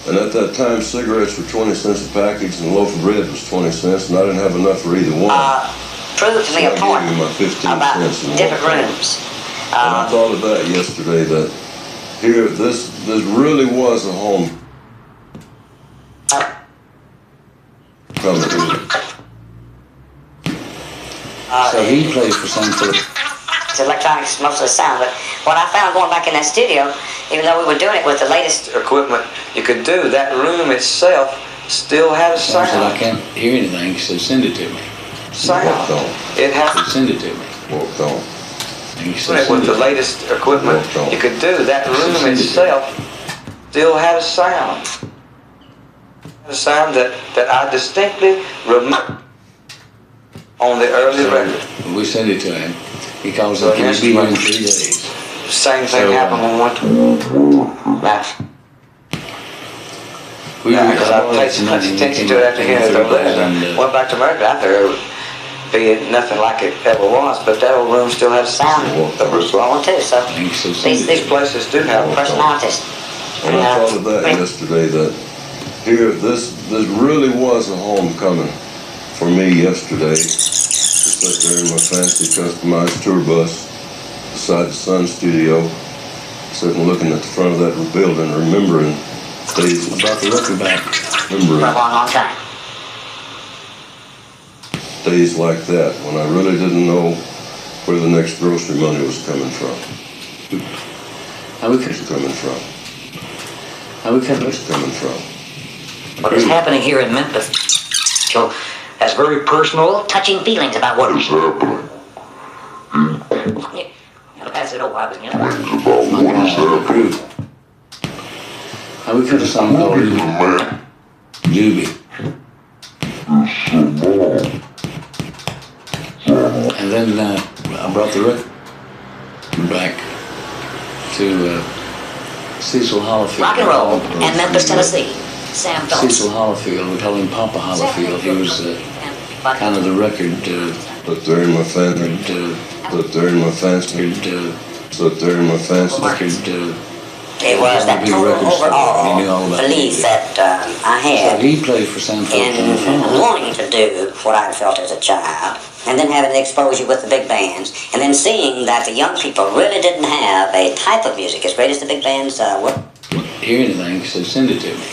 And at that time, cigarettes were 20 cents a package and a loaf of bread was 20 cents, and I didn't have enough for either one. Prove to me a point my 15 about cents and different rooms. And I thought of that yesterday, that here, this really was a home coming to me. So he played for Sam Phillips. It's electronics, most of the sound, but what I found going back in that studio, even though we were doing it with the latest equipment you could do, that room itself still had a sound. Sam said, I can't hear anything. He said, send it to me. Sound. It He had said, send it to me. Walked on. And he said, with the send it. latest equipment you could do, that room itself still had a sound. A sound that I distinctly remember on the early record. We sent it to him. He calls up, can you be here in 3 days? Same thing happened when we went to because I paid so much attention to it after hearing it over there. Went back to America, I thought it would be nothing like it ever was, but that old room still had a sound that was blowing too, so these places do have personalities. And I thought of that yesterday, that here, this really was a homecoming for me yesterday. To sit there in my fancy customized tour bus beside the Sun Studio, sitting looking at the front of that building, remembering days. I brought the record back. Remembering For a long, long time. days like that when I really didn't know where the next grocery money was coming from. How we could It's coming from. It's coming from. What is happening here in Memphis has very personal, touching feelings about what is happening. I'll pass it over. I was How we could have sung called Doobie. And then I brought the record back to Cecil Hollifield. Rock and roll and Memphis, Tennessee. Sam Phillips. Cecil Hollifield, we call him Papa Hollifield. He was kind of the record. But they're in my fancy. But they're in my fancy. But they're in my fancy. It was that total overall belief that I had So he played for Sam Phillips on the in phone. wanting to do what I felt as a child, and then having the exposure with the big bands, and then seeing that the young people really didn't have a type of music as great as the big bands were. Hear anything, so send it to me.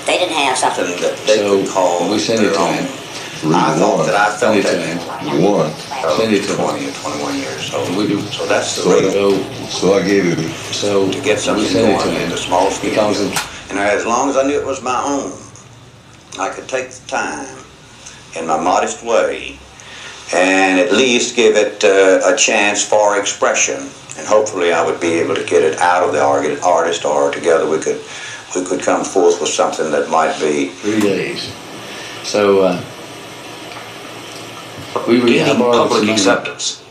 They didn't have something that they could call we send it to him. I thought that I felt Send it to that him. One. Send it to 20 him. or 21 years old. We do. So that's the So, rate so I gave him. So to get something we send it to going in him. the small He calls studio. it. And as long as I knew it was my own, I could take the time in my modest way and at least give it a chance for expression. And hopefully I would be able to get it out of the artist, or together we could come forth with something that might be 3 days. So we were gaining public acceptance.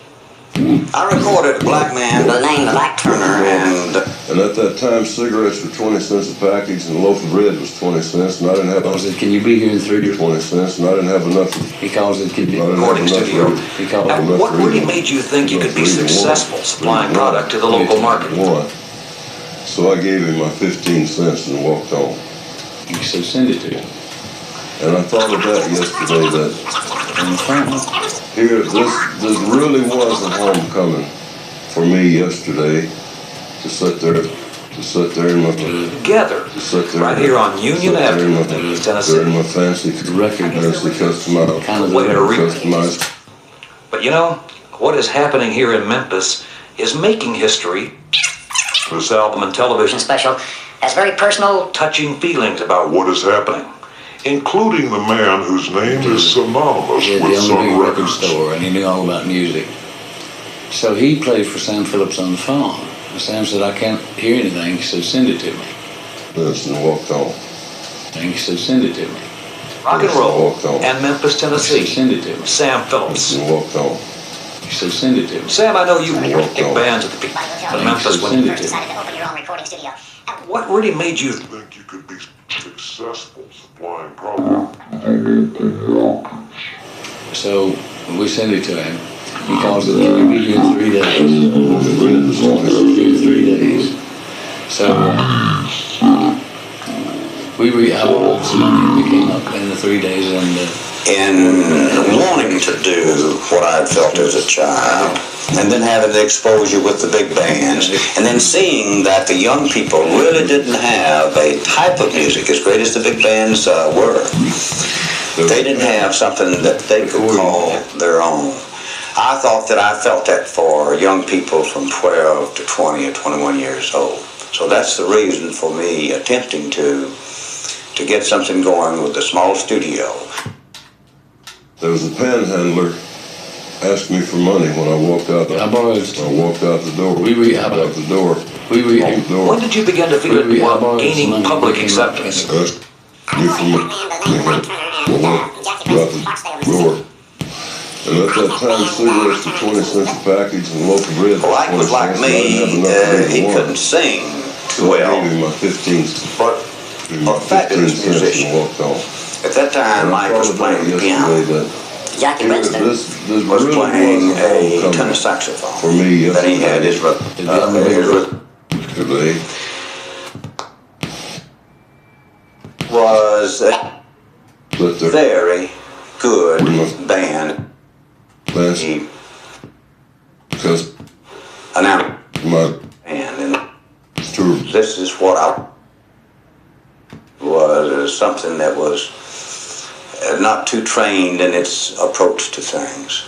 I recorded Black Man, the name Black Turner, and And at that time, cigarettes were 20 cents a package and a loaf of bread was 20 cents, and I didn't have calls it, can you be here in 3 days? 20 cents, and I didn't have enough. He calls it, can you I didn't have Recording enough studio. He calls Now, it. what really made you think you could be successful supplying product to the local market? One. So I gave him my 15 cents and walked on. He said, send it to him. And I thought of that yesterday, that On the phone. here, this really was a homecoming for me yesterday, to sit there in my, Together, to sit there, right here on Union sit there in my- Avenue, there in Tennessee. my fancy customized, Kind of Way to read. customized. But you know, what is happening here in Memphis is making history. This album and television special has very personal, touching feelings about what is happening, including the man whose name is synonymous He had with the some only big record records. store, and he knew all about music. So he played for Sam Phillips on the phone. And Sam said, I can't hear anything. He said, send it to me. This and walked on. And he said, send it to me. Rock and roll Walked on. and Memphis, He said, Tennessee. send it to me. Sam Phillips. And walked on. He said, send it to me. Sam, I know you worked big bands at the beginning of Memphis. Send When, it to me. what really made you think you could be successful supplying product? So we send it to him. He calls it, can you be here in 3 days? Be here in 3 days. So I borrowed some money and we came up in the 3 days in wanting to do what I had felt as a child, and then having the exposure with the big bands, and then seeing that the young people really didn't have a type of music, as great as the big bands were. They didn't have something that they could call their own. I thought that I felt that for young people from 12 to 20 or 21 years old. So that's the reason for me attempting to get something going with a small studio. There was a panhandler asked me for money when I walked out. I walked out the door. Out the door. When did you begin to feel it was gaining public acceptance? Me for money. Out the door. And at that time, cigarettes were 20 cents a package and a loaf of bread. Well, Ike was like me. He couldn't sing well, but a fabulous musician. At that time, Mike was playing the piano. Jackie Winston was playing a tenor saxophone. For me, then he had his was a very good band. He announced and this is what I was something that was not too trained in its approach to things.